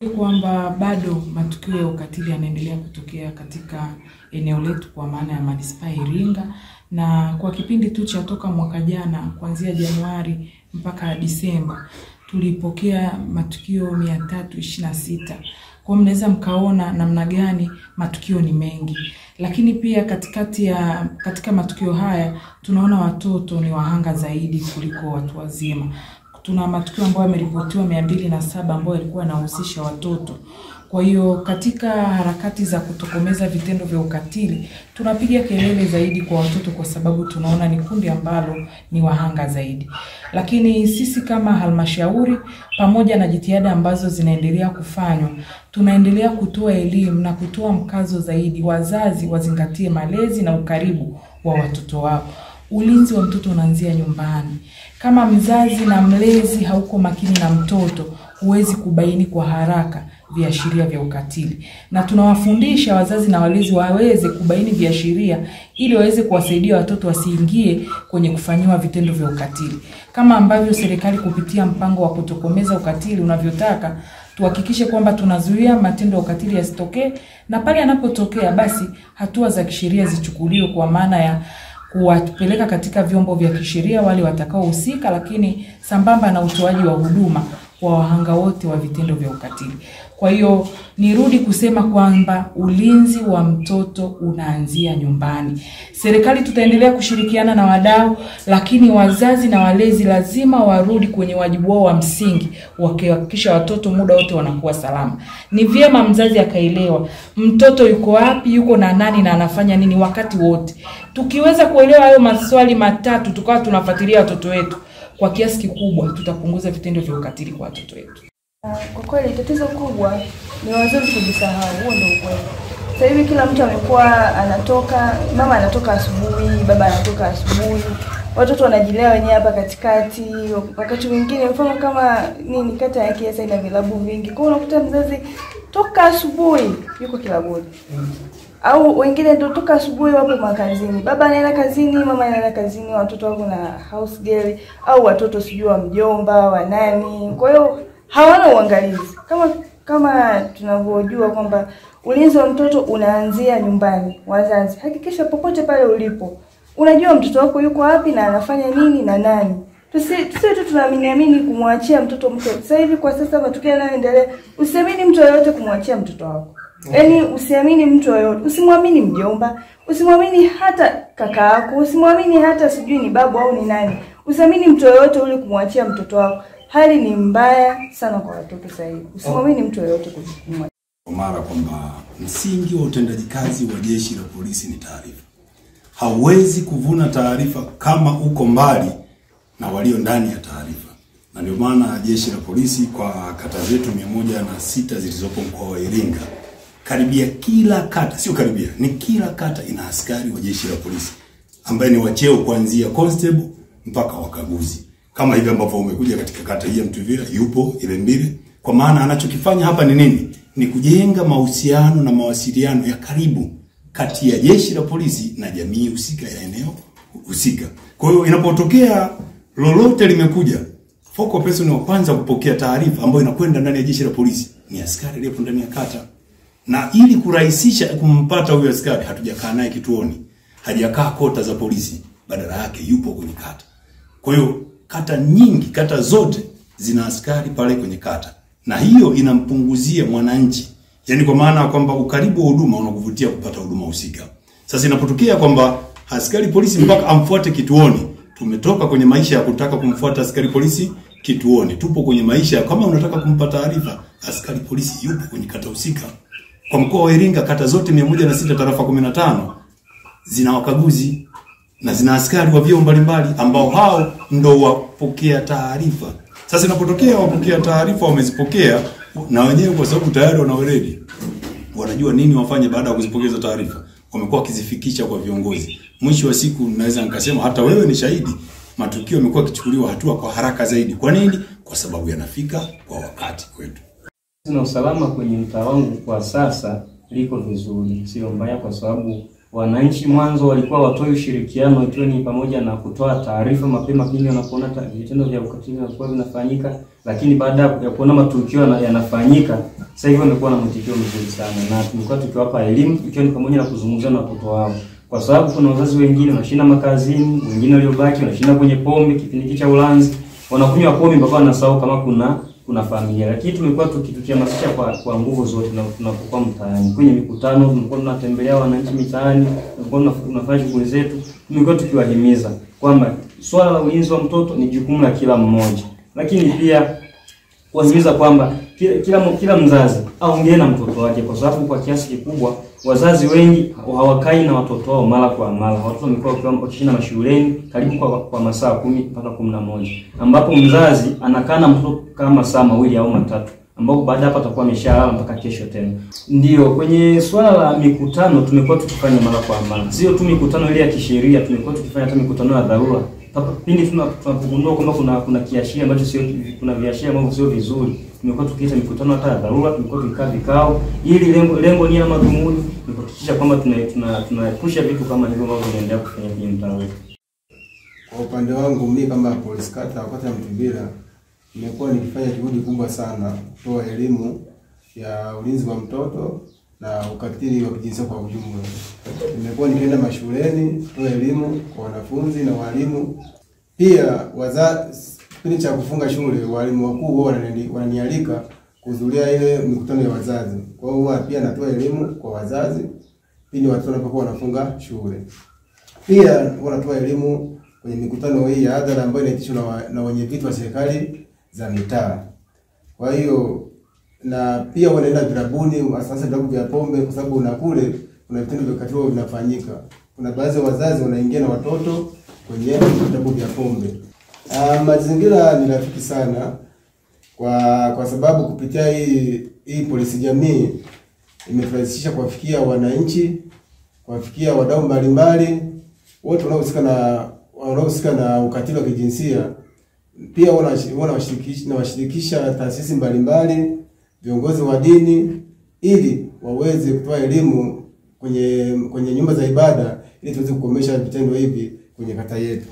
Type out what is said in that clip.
Kwamba bado matukio ya ukatili yanaendelea kutokea katika eneo letu kwa maana ya manispaa Iringa, na kwa kipindi tu cha toka mwaka jana kuanzia Januari mpaka Disemba tulipokea matukio 326. Kwa mnaweza mkaona namna gani matukio ni mengi. Lakini pia katika matukio haya tunaona watoto ni wahanga zaidi kuliko watu wazima. Tuna matukio ambayo yameripotiwa 207 ambayo yalikuwa yanahusisha watoto. Kwa hiyo katika harakati za kutokomeza vitendo vya ukatili tunapiga kelele zaidi kwa watoto kwa sababu tunaona ni kundi ambalo ni wahanga zaidi. Lakini sisi kama halmashauri pamoja na jitihada ambazo zinaendelea kufanywa, tunaendelea kutoa elimu na kutoa mkazo zaidi wazazi wazingatie malezi na ukaribu wa watoto wao. Ulinzi wa mtoto unaanzia nyumbani. Kama mzazi na mlezi hauko makini na mtoto, huwezi kubaini kwa haraka viashiria vya ukatili. Na tunawafundisha wazazi na walezi waweze kubaini viashiria ili waweze kuwasaidia watoto wasiingie kwenye kufanyiwa vitendo vya ukatili. Kama ambavyo serikali kupitia mpango wa kutokomeza ukatili unavyotaka, tuhakikishe kwamba tunazuia matendo ya ukatili yasitokee, na pale yanapotokea basi hatua za kisheria zichukuliwe kwa maana ya kuwapeleka katika vyombo vya kisheria wale watakaohusika, lakini sambamba na utoaji wa huduma kwa wahanga wote wa vitendo vya ukatili. Kwa hiyo nirudi kusema kwamba ulinzi wa mtoto unaanzia nyumbani. Serikali tutaendelea kushirikiana na wadau, lakini wazazi na walezi lazima warudi kwenye wajibu wao wa msingi wakihakikisha watoto muda wote wanakuwa salama. Ni vyema mzazi akaelewa mtoto yuko wapi, yuko na nani na anafanya nini wakati wote. Tukiweza kuelewa hayo maswali matatu tukawa tunafuatilia watoto wetu, kwa kiasi kikubwa tutapunguza vitendo vya ukatili kwa watoto wetu. Kwa kweli tatizo kubwa ni wazazi kujisahau, huo ndio ukweli. Sasa hivi kila mtu amekuwa anatoka, mama anatoka asubuhi, baba anatoka asubuhi, watoto wanajilea wenyewe hapa katikati. Wakati mwingine mfano kama kata yake sasa ina vilabu vingi, kwa hiyo unakuta mzazi toka asubuhi yuko kilabuni. Au wengine ndio toka asubuhi wapo makazini. Baba anaenda kazini, mama anaenda kazini, watoto wako na house girl au watoto sijui wa mjomba, wa nani. Kwa hiyo hawana uangalizi. Kama tunavyojua kwamba ulinzi wa mtoto unaanzia nyumbani. Wazazi, hakikisha popote pale ulipo unajua mtoto wako yuko wapi na anafanya nini na nani. Tusiwe tu tunaamini kumwachia mtoto. Sasa hivi kwa sasa matukio yanayoendelea, usiamini mtu yeyote kumwachia mtoto wako. Yaani usiamini mtu yoyote, usimwamini mjomba, usimwamini hata kaka yako, usimwamini hata sijui ni babu au ni nani. Usiamini mtu yoyote ule kumwachia mtoto wako. Hali ni mbaya sana kwa watoto sasa hivi. Usimwamini mtu yoyote kumwachia. Kwa mara kwamba msingi wa utendaji kazi wa jeshi la polisi ni taarifa. Hauwezi kuvuna taarifa kama uko mbali na walio ndani ya taarifa. Na ndio maana jeshi la polisi kwa kata zetu 106 zilizopo mkoa wa Iringa, karibia kila kata, sio karibia, ni kila kata ina askari wa jeshi la polisi ambaye ni wacheo kuanzia constable mpaka wakaguzi. Kama hivi ambavyo umekuja katika kata hii ya Mtuvira, yupo Ilembile. Kwa maana anachokifanya hapa ni nini? Ni kujenga mahusiano na mawasiliano ya karibu kati ya jeshi la polisi na jamii husika ya eneo husika. Kwa hiyo inapotokea lolote limekuja, focal person wa kwanza kupokea taarifa ambayo inakwenda ndani ya jeshi la polisi ni askari aliyepo ndani ya kata. Na ili kurahisisha kumpata huyo askari, hatujakaa naye kituoni, hajakaa kota za polisi, badala yake yupo kwenye kata. Kwa hiyo kata nyingi, kata zote zina askari pale kwenye kata, na hiyo inampunguzia mwananchi, yani kwa maana kwamba ukaribu wa huduma unakuvutia kupata huduma husika. Sasa inapotokea kwamba askari polisi mpaka amfuate kituoni, tumetoka kwenye maisha ya kutaka kumfuata askari polisi kituoni, tupo kwenye maisha ya kama unataka kumpa taarifa, askari polisi yupo kwenye kata husika. Kwa mkoa wa Iringa kata zote 106 tarafa 15 zina wakaguzi na zina askari wa vyeo mbalimbali ambao hao ndo wapokea taarifa. Sasa inapotokea wapokea taarifa wamezipokea, na wenyewe kwa sababu tayari wana weledi, wanajua nini wafanye baada ya kuzipokeza taarifa, wamekuwa kizifikisha kwa viongozi. Mwisho wa siku naweza nikasema hata wewe ni shahidi, matukio yamekuwa kichukuliwa hatua kwa haraka zaidi. Kwa nini? Kwa sababu yanafika kwa wakati kwetu. Na usalama kwenye mtaa wangu kwa sasa liko vizuri, sio mbaya, kwa sababu wananchi mwanzo walikuwa watoe ushirikiano, ikiwa ni pamoja na kutoa taarifa mapema pindi wanapoona vitendo vya ukatili vinakuwa vinafanyika. Lakini baada ya kuona matukio yanafanyika, Sasa hivi wamekuwa na mwitikio mzuri sana, na tumekuwa tukiwapa elimu ikiwa ni pamoja na kuzungumza na watoto wao, kwa sababu kuna wazazi wengine wanashinda makazini, wengine waliobaki wanashinda kwenye pombe. Kipindi cha ulanzi wanakunywa pombe mpaka wanasahau kama kuna familia. Lakini tumekuwa tukihamasisha kwa nguvu zote, na tunapokuwa mtaani kwenye mikutano, tumekuwa tunatembelea wananchi mitaani, tumekuwa tunafanya shughuli zetu, tumekuwa tukiwahimiza kwamba swala la ulinzi wa mtoto ni jukumu la kila mmoja, lakini pia kuhimiza kwamba kila mzazi aongee na mtoto wake, kwa sababu kwa kiasi kikubwa wazazi wengi hawakai na watoto wao mara kwa mara. Watoto wamekuwa wakishinda mashuleni karibu kwa masaa 10 mpaka 11, ambapo mzazi anakaa na mtoto kama saa 2 au 3, ambapo baada hapo atakuwa ameshalala mpaka kesho tena. Ndio kwenye swala la mikutano tumekuwa tukifanya mara kwa mara, sio tu mikutano ile ya kisheria, tumekuwa tukifanya hata mikutano ya dharura. Pindi tunapogundua kwamba kuna kiashiria ambacho sio, kuna viashiria ambavyo sio vizuri, tumekuwa tukiita mikutano hata ya dharura, tumekuwa tukikaa vikao, ili lengo ni la madhumuni ni kuhakikisha kwamba tunaepusha vitu kama hivyo ambavyo vinaendelea kufanya kwenye mtaa wetu. Kwa upande wangu mimi kama polisi kata ya Mtuvila, nimekuwa nikifanya juhudi kubwa sana kutoa elimu ya ulinzi wa mtoto na ukatili wa kijinsia kwa ujumla. Nimekuwa nikienda mashuleni kutoa elimu kwa wanafunzi na walimu. Pia kipindi cha kufunga shule, walimu wakuu wananialika kuhudhuria ile mikutano ya wazazi. Kwa hiyo pia natoa elimu kwa wazazi pindi watoto wanapokuwa wanafunga shule. Pia wanatoa elimu kwenye mikutano hii ya hadhara ambayo inaitishwa na wenyeviti wa serikali za mitaa. Kwa hiyo na pia wanaenda vilabuni, sasa vilabu vya pombe, kwa sababu na kule kuna vitendo vya ukatili vinafanyika. Kuna baadhi ya wazazi wanaingia na watoto kwenye vilabu vya pombe. Mazingira ni rafiki sana kwa sababu kupitia hii polisi jamii imeturahisisha kuwafikia wananchi, kuwafikia wadau mbalimbali, wote wanaohusika na ukatili wa kijinsia. Pia wanawashirikisha taasisi mbalimbali, viongozi wa dini, ili waweze kutoa elimu kwenye nyumba za ibada, ili tuweze kukomesha vitendo hivi kwenye kata yetu.